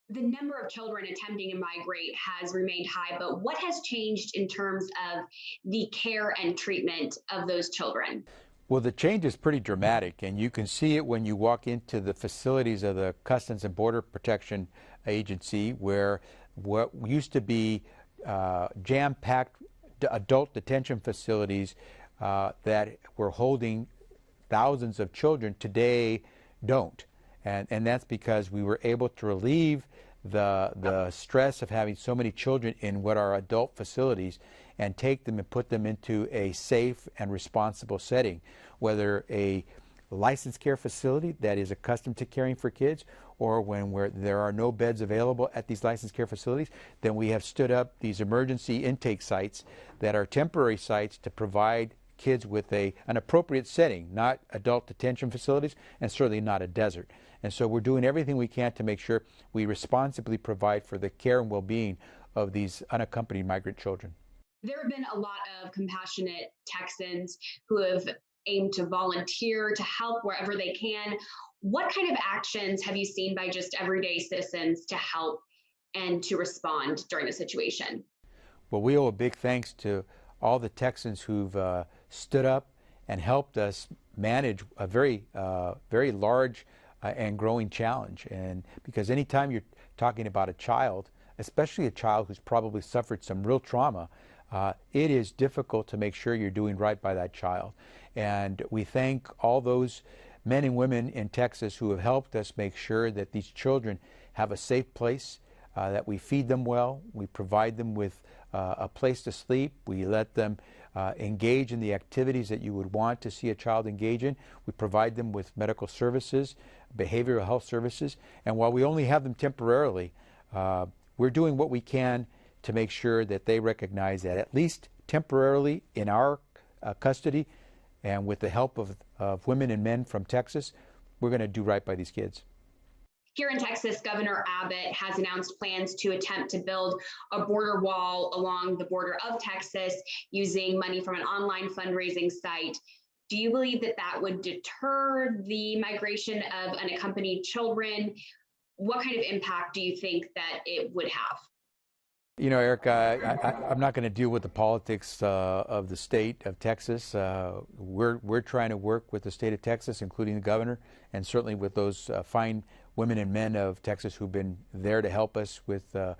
The number of children attempting to migrate has remained high, but what has changed in terms of the care and treatment of those children? Well, the change is pretty dramatic, and you can see it when you walk into the facilities of the Customs and Border Protection Agency, where what used to be jam-packed adult detention facilities that were holding thousands of children today don't. And that's because we were able to relieve the stress of having so many children in what are adult facilities and take them and put them into a safe and responsible setting, whether a licensed care facility that is accustomed to caring for kids, or when there are no beds available at these licensed care facilities, then we have stood up these emergency intake sites that are temporary sites to provide kids with an appropriate setting, not adult detention facilities, and certainly not a desert. And so we're doing everything we can to make sure we responsibly provide for the care and well-being of these unaccompanied migrant children. There have been a lot of compassionate Texans who have aimed to volunteer to help wherever they can. What kind of actions have you seen by just everyday citizens to help and to respond during the situation? Well, we owe a big thanks to all the Texans who've stood up and helped us manage a very large and growing challenge. And because anytime you're talking about a child, especially a child who's probably suffered some real trauma, it is difficult to make sure you're doing right by that child. And we thank all those men and women in Texas who have helped us make sure that these children have a safe place, that we feed them well, we provide them with a place to sleep, we let them engage in the activities that you would want to see a child engage in. We provide them with medical services, behavioral health services, and while we only have them temporarily, we're doing what we can to make sure that they recognize that at least temporarily in our custody and with the help of women and men from Texas, we're going to do right by these kids. Here in Texas, Governor Abbott has announced plans to attempt to build a border wall along the border of Texas using money from an online fundraising site. Do you believe that that would deter the migration of unaccompanied children? What kind of impact do you think that it would have? You know, Erica, I'm not going to deal with the politics of the state of Texas. We're trying to work with the state of Texas, including the governor, and certainly with those fine women and men of Texas who've been there to help us with the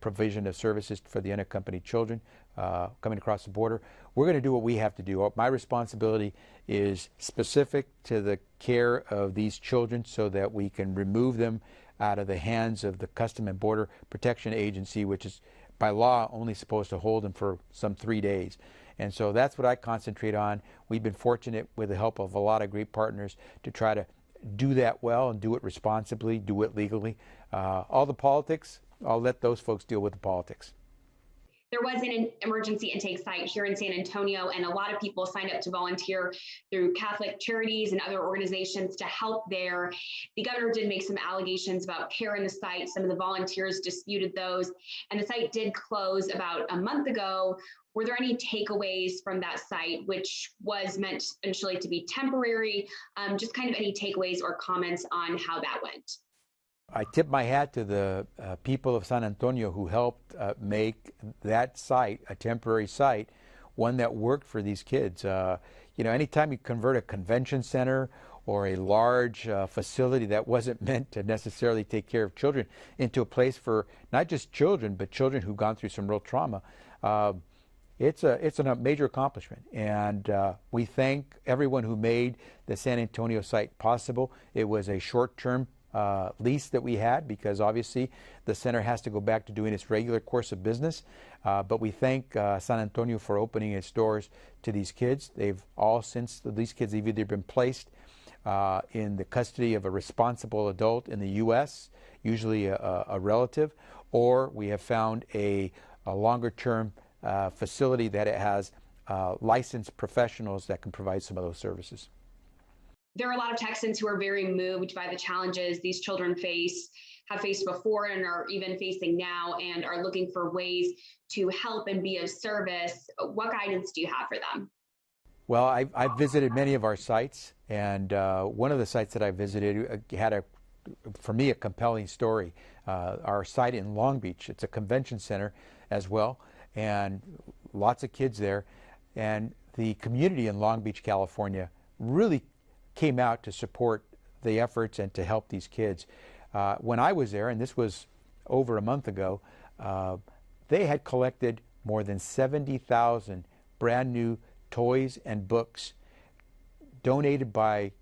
provision of services for the unaccompanied children coming across the border. We're going to do what we have to do. My responsibility is specific to the care of these children so that we can remove them out of the hands of the Customs and Border Protection Agency, which is by law only supposed to hold them for some 3 days. And so that's what I concentrate on. We've been fortunate with the help of a lot of great partners to try to do that well and do it responsibly, do it legally. All the politics, I'll let those folks deal with the politics. There was an emergency intake site here in San Antonio, and a lot of people signed up to volunteer through Catholic charities and other organizations to help there. The governor did make some allegations about care in the site. Some of the volunteers disputed those, and the site did close about a month ago. Were there any takeaways from that site, which was meant initially to be temporary? Just kind of any takeaways or comments on how that went? I tip my hat to the people of San Antonio who helped make that site, a temporary site, one that worked for these kids. You know, anytime you convert a convention center or a large facility that wasn't meant to necessarily take care of children into a place for not just children, but children who've gone through some real trauma, it's a major accomplishment. And we thank everyone who made the San Antonio site possible. It was a short-term lease that we had because obviously the center has to go back to doing its regular course of business. But we thank San Antonio for opening its doors to these kids. These kids have either been placed in the custody of a responsible adult in the U.S., usually a relative, or we have found a longer-term facility that it has licensed professionals that can provide some of those services. There are a lot of Texans who are very moved by the challenges these children have faced before and are even facing now, and are looking for ways to help and be of service. What guidance do you have for them? Well, I've visited many of our sites, and one of the sites that I visited had a for me, a compelling story. Our site in Long Beach, it's a convention center as well, and lots of kids there. And the community in Long Beach, California really came out to support the efforts and to help these kids. When I was there, and this was over a month ago, they had collected more than 70,000 brand new toys and books donated by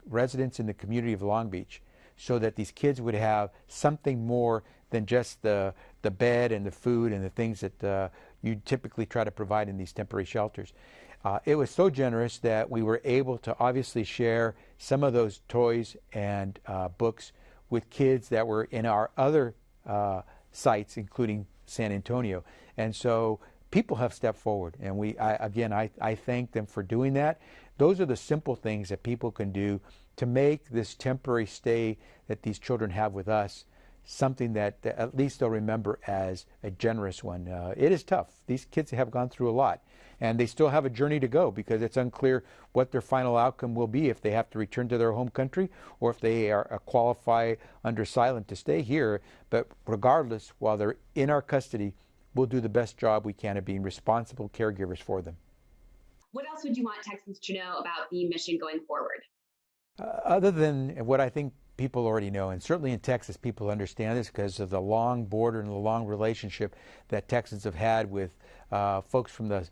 residents in the community of Long Beach, so that these kids would have something more than just the bed and the food and the things that you typically try to provide in these temporary shelters. It was so generous that we were able to obviously share some of those toys and books with kids that were in our other sites, including San Antonio. And so people have stepped forward, and I thank them for doing that. Those are the simple things that people can do to make this temporary stay that these children have with us something that at least they'll remember as a generous one. It is tough. These kids have gone through a lot, and they still have a journey to go, because it's unclear what their final outcome will be, if they have to return to their home country or if they are qualify under asylum to stay here. But regardless, while they're in our custody, we'll do the best job we can of being responsible caregivers for them. What else would you want Texans to know about the mission going forward? Other than what I think people already know, and certainly in Texas people understand this because of the long border and the long relationship that Texans have had with folks from the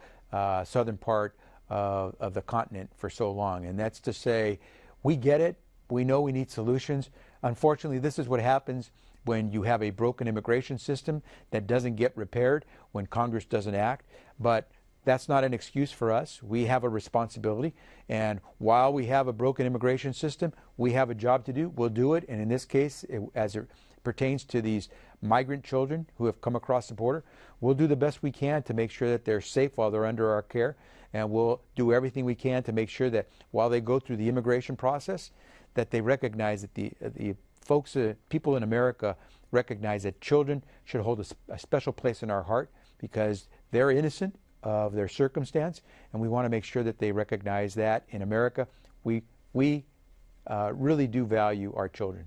southern part of the continent for so long. And that's to say, we get it, we know we need solutions. Unfortunately, this is what happens when you have a broken immigration system that doesn't get repaired, when Congress doesn't act. But that's not an excuse for us. We have a responsibility, and while we have a broken immigration system, we have a job to do. We'll do it, and in this case, as it pertains to these migrant children who have come across the border, we'll do the best we can to make sure that they're safe while they're under our care, and we'll do everything we can to make sure that while they go through the immigration process, that they recognize that the folks, people in America recognize that children should hold a special place in our heart, because they're innocent of their circumstance, and we want to make sure that they recognize that in America we really do value our children.